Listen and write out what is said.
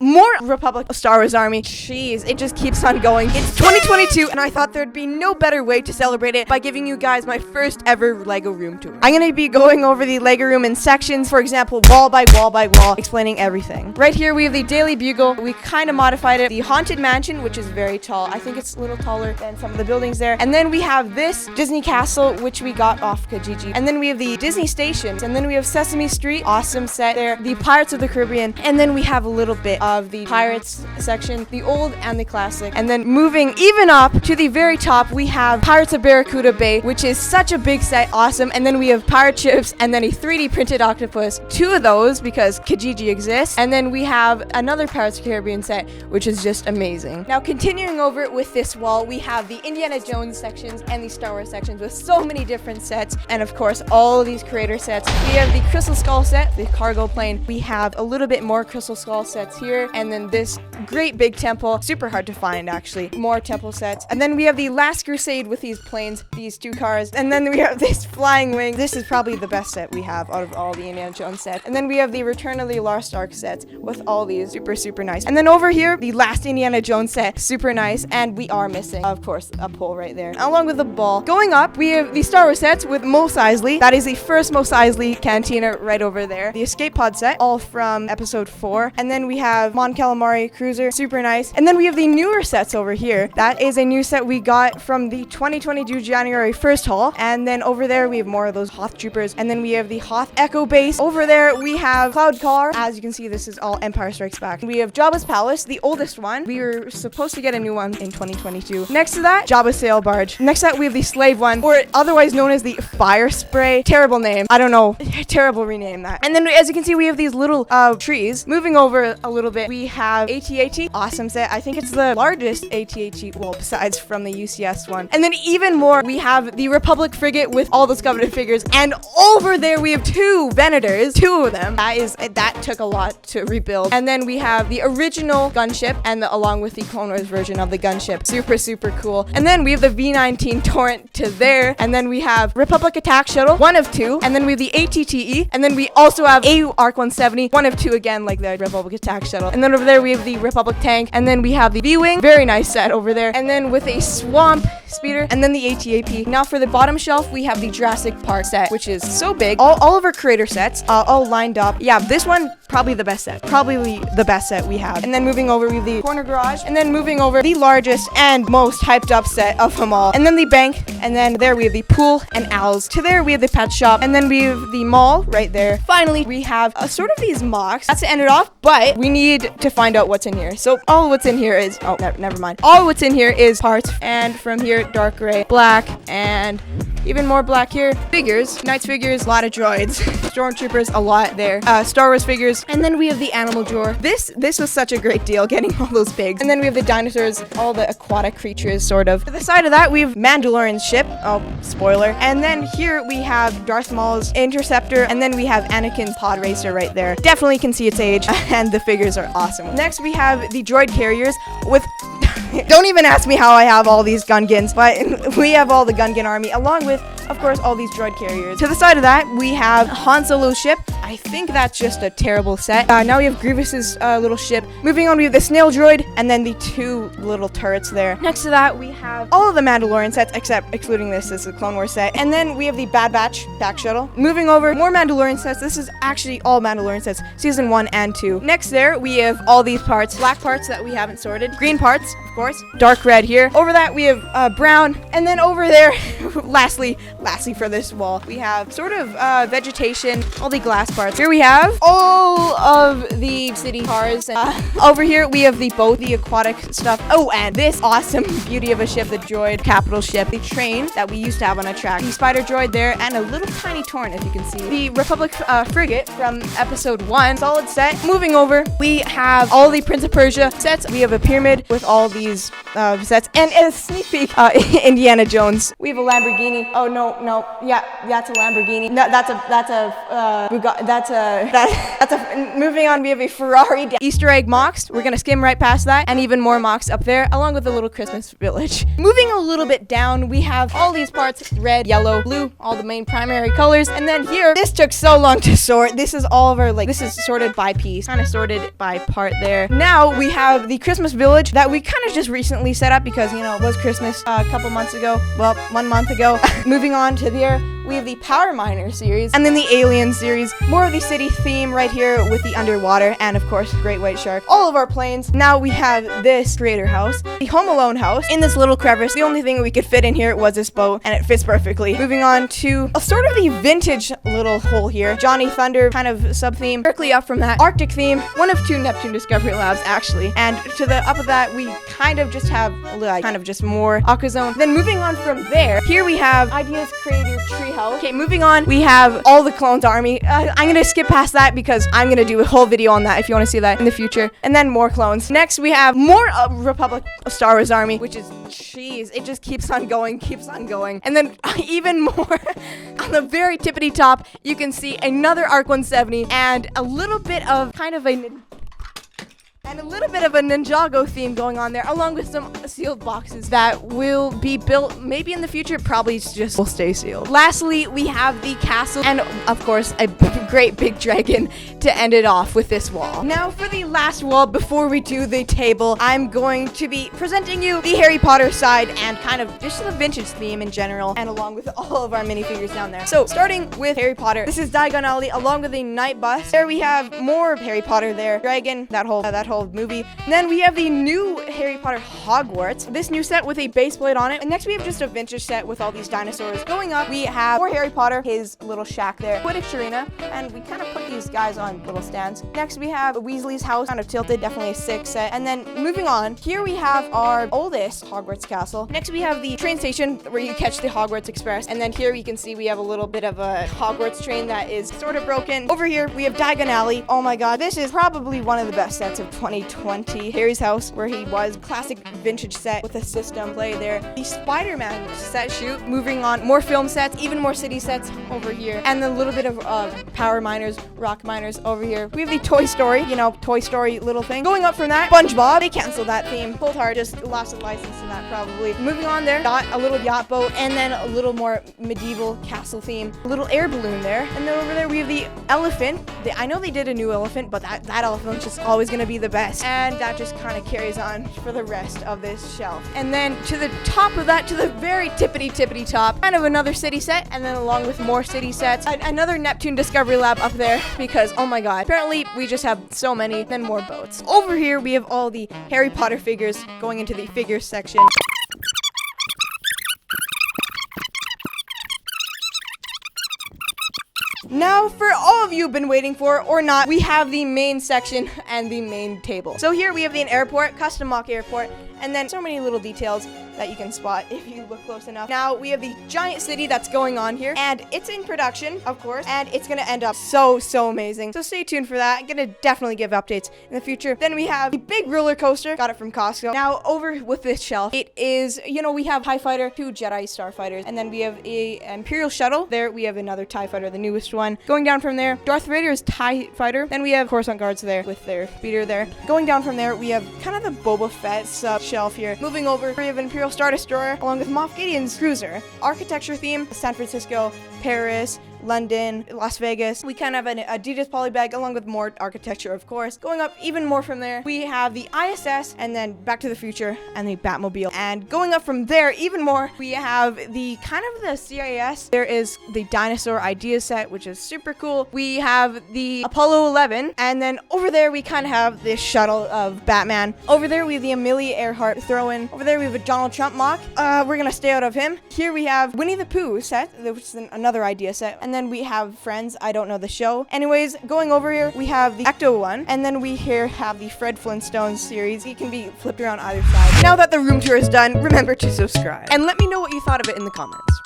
more Republic of Star Wars Army. Jeez, it just keeps on going. It's 2022, and I thought there'd be no better way to celebrate it by giving you guys my first ever Lego room tour. I'm gonna be going over the Lego room in sections, for example, wall by wall by wall, explaining everything. Right here, we have the Daily Bugle. We kind of modified it. The Haunted Mansion, which is very tall. I think it's a little taller than some of the buildings there. And then we have this Disney Castle, which we got off Kijiji. And then we have the Disney Station. And then we have Sesame Street. Awesome set there. The Pirates of the Caribbean. And then we have a little bit of the Pirates section, the old and the classic. And then moving even up to the very top, we have Pirates of Barracuda Bay, which is such a big set. Awesome. And then we have pirate ships and then a 3D printed octopus. Two of those because Kijiji exists. And then we have another Pirates of the Caribbean set, which is just amazing. Now, continuing over with this wall, we have the Indiana Jones sections and the Star Wars sections with so many different sets. And of course, all of these creator sets. We have the Crystal Skull set, the cargo plane. We have a little bit more Crystal Skull sets here. And then this great big temple, super hard to find actually. More temple sets. And then we have the Last Crusade with these planes, these two cars. And then we have this flying wing. This is probably the best set we have out of all the Indiana Jones sets. And then we have the Return of the Lost Ark sets with all these super nice. And then over here, the last Indiana Jones set, super nice. And we are missing, of course, a pole right there, along with the ball. Going up, we have the Star Wars sets with Mos Eisley. That is the first Mos Eisley cantina right over there. The Escape Pod set, all from episode 4. And then we have Mon Calamari Cruiser, super nice. And then we have the newer sets over here. That is a new set we got from the 2022 January 1st haul. And then over there, we have more of those Hoth Troopers. And then we have the Hoth Echo Base. Over there, we have Cloud Car. As you can see, this is all Empire Strikes Back. We have Jabba's Palace, the oldest one. We were supposed to get a new one in 2022. Next to that, Jabba's Sail Barge. Next to that, we have the Slave one, or otherwise known as the Fire Spray. Terrible name. I don't know. Terrible rename that. And then as you can see, we have these little trees. Moving over a little bit, we have AT-AT. Awesome set. I think it's the largest AT-AT, well, besides from the UCS one. And then even more, we have the Republic frigate with all those coveted figures. And over there, we have two Venators, two of them. That took a lot to rebuild. And then we have the original gunship and along with the Clone Wars version of the gunship. Super cool. And then we have the V-19 Torrent to there. And then we have Republic Attack Shuttle, one of two. And then we have the ATTE. And then we also have AU Arc 170, one of two again, like the Republic Attack Shuttle. And then over there, we have the Republic Tank. And then we have the V-Wing, very nice set over there. And then with a Swamp Speeder. And then the ATAP. Now for the bottom shelf, we have the Jurassic Park set, which is so big. All of our creator sets, all lined up. Yeah, this one, probably the best set. Probably the best set we have. And then moving over, we have the corner garage. And then moving over, the largest and most hyped up set of them all. And then the bank. And then there we have the pool and owls. To there, we have the pet shop. And then we have the mall right there. Finally, we have sort of these mocks. That's to end it off, but we need to find out what's in here. So all what's in here is, oh, never mind. All what's in here is parts. And from here, dark gray, black, and even more black here. Figures, Knights figures, a lot of droids. Stormtroopers, a lot there. Star Wars figures. And then we have the animal drawer. This was such a great deal, getting all those pigs. And then we have the dinosaurs, all the aquatic creatures, sort of. To the side of that, we have Mandalorian's ship. Oh, spoiler. And then here we have Darth Maul's interceptor. And then we have Anakin's pod racer right there. Definitely can see its age. And the figures are awesome. Next, we have the droid carriers with... Don't even ask me how I have all these Gungans, but we have all the Gungan army, along with, of course, all these droid carriers. To the side of that, we have Han Solo's ship. I think that's just a terrible set. Now we have Grievous's little ship. Moving on, we have the snail droid, and then the two little turrets there. Next to that, we have all of the Mandalorian sets, excluding this is the Clone Wars set. And then we have the Bad Batch back shuttle. Moving over, more Mandalorian sets. This is actually all Mandalorian sets, season 1 and 2. Next there, we have all these parts. Black parts that we haven't sorted. Green parts, of course. Dark red here. Over that, we have brown. And then over there, lastly for this wall, we have sort of vegetation, all the glass parts. Here we have all of the city cars. Over here, we have the boat, the aquatic stuff. Oh, and this awesome beauty of a ship, the droid capital ship, the train that we used to have on a track, the spider droid there, and a little tiny Torrent, if you can see. The Republic frigate from episode 1, solid set. Moving over, we have all the Prince of Persia sets. We have a pyramid with all these sets, and a sneak peek, Indiana Jones. We have a Lamborghini. Oh no, no. Yeah, that's a Lamborghini. No, that's a Bugatti. Moving on, we have a Ferrari. Easter egg mocks. We're gonna skim right past that, and even more mocks up there, along with a little Christmas village. Moving a little bit down, we have all these parts: red, yellow, blue, all the main primary colors. And then here, this took so long to sort. This is all of our, like, this is sorted by piece, kind of sorted by part there. Now we have the Christmas village that we kind of just recently set up because, you know, it was Christmas a couple months ago. Well, 1 month ago. Moving on to there, we have the Power Miner series, and then the Alien series. More of the city theme right here with the underwater, and of course, Great White Shark. All of our planes. Now we have this creator house, the Home Alone house, in this little crevice. The only thing we could fit in here was this boat, and it fits perfectly. Moving on to a sort of the vintage little hole here. Johnny Thunder kind of sub-theme. Directly up from that, Arctic theme. One of 2 Neptune Discovery Labs, actually. And to the up of that, we kind of just have, like, kind of just more Aqua Zone. Then moving on from there, here we have Ideas Creator Treehouse. Okay, moving on, we have all the Clones Army. I'm gonna skip past that because I'm gonna do a whole video on that if you want to see that in the future. And then more clones. Next, we have more Republic Star Wars Army, which is, jeez, it just keeps on going. And then even more on the very tippity top, you can see another ARC 170 and a little bit of Ninjago theme going on there, along with some sealed boxes that will be built maybe in the future, probably just will stay sealed. Lastly, we have the castle and, of course, a great big dragon to end it off with this wall. Now, for the last wall, before we do the table, I'm going to be presenting you the Harry Potter side and kind of just the vintage theme in general, and along with all of our minifigures down there. So, starting with Harry Potter, this is Diagon Alley, along with a night bus. There we have more Harry Potter there, dragon, that whole movie. And then we have the new Harry Potter Hogwarts, this new set with a base plate on it. And next we have just a vintage set with all these dinosaurs. Going up, we have for Harry Potter, his little shack there, Quidditch arena, and we kind of put these guys on little stands. Next we have Weasley's house, kind of tilted, definitely a 6 set. And then moving on, here we have our oldest Hogwarts castle. Next we have the train station where you catch the Hogwarts Express. And then here you can see we have a little bit of a Hogwarts train that is sort of broken. Over here we have Diagon Alley. Oh my god, this is probably one of the best sets of 2020. Harry's house, where he was, classic vintage set with a system play there. The Spider-Man set shoot. Moving on, more film sets, even more city sets over here, and a little bit of power miners, rock miners over here. We have the Toy Story, you know, Toy Story little thing. Going up from that, SpongeBob. They canceled that theme. Cold Heart just lost a license to that probably. Moving on there, got a little yacht boat, and then a little more medieval castle theme. A little air balloon there, and then over there we have the elephant. I know they did a new elephant, but that elephant's just always gonna be the best. And that just kind of carries on for the rest of this shelf. And then to the top of that, to the very tippity top, kind of another city set, and then along with more city sets, another Neptune Discovery Lab up there, because oh my god, apparently we just have so many, then more boats. Over here we have all the Harry Potter figures going into the figures section. Now, for all of you have been waiting for, or not, we have the main section and the main table. So here we have the airport, custom mock airport, and then so many little details that you can spot if you look close enough. Now, we have the giant city that's going on here, and it's in production, of course, and it's gonna end up so amazing. So stay tuned for that. I'm gonna definitely give updates in the future. Then we have the big roller coaster, got it from Costco. Now, over with this shelf, it is, you know, we have TIE Fighter, 2 Jedi Starfighters, and then we have a Imperial Shuttle. There we have another TIE Fighter, the newest one. Going down from there, Darth Vader's TIE Fighter. Then we have Coruscant Guards there with their speeder there. Going down from there, we have kind of the Boba Fett shelf here. Moving over, we have an Imperial Star Destroyer along with Moff Gideon's cruiser. Architecture theme, San Francisco, Paris, London, Las Vegas. We kind of have an Adidas polybag along with more architecture, of course. Going up even more from there, we have the ISS and then Back to the Future and the Batmobile. And going up from there even more, we have the kind of the CIS. There is the Dinosaur Idea set, which is super cool. We have the Apollo 11, and then over there we kind of have this shuttle of Batman. Over there we have the Amelia Earhart throw-in. Over there we have a Donald Trump mock. We're gonna stay out of him. Here we have Winnie the Pooh set, which is another Idea set. And then we have Friends, I don't know the show. Anyways, going over here, we have the Ecto one, and then we here have the Fred Flintstone series. It can be flipped around either side. Now that the room tour is done, remember to subscribe. And let me know what you thought of it in the comments.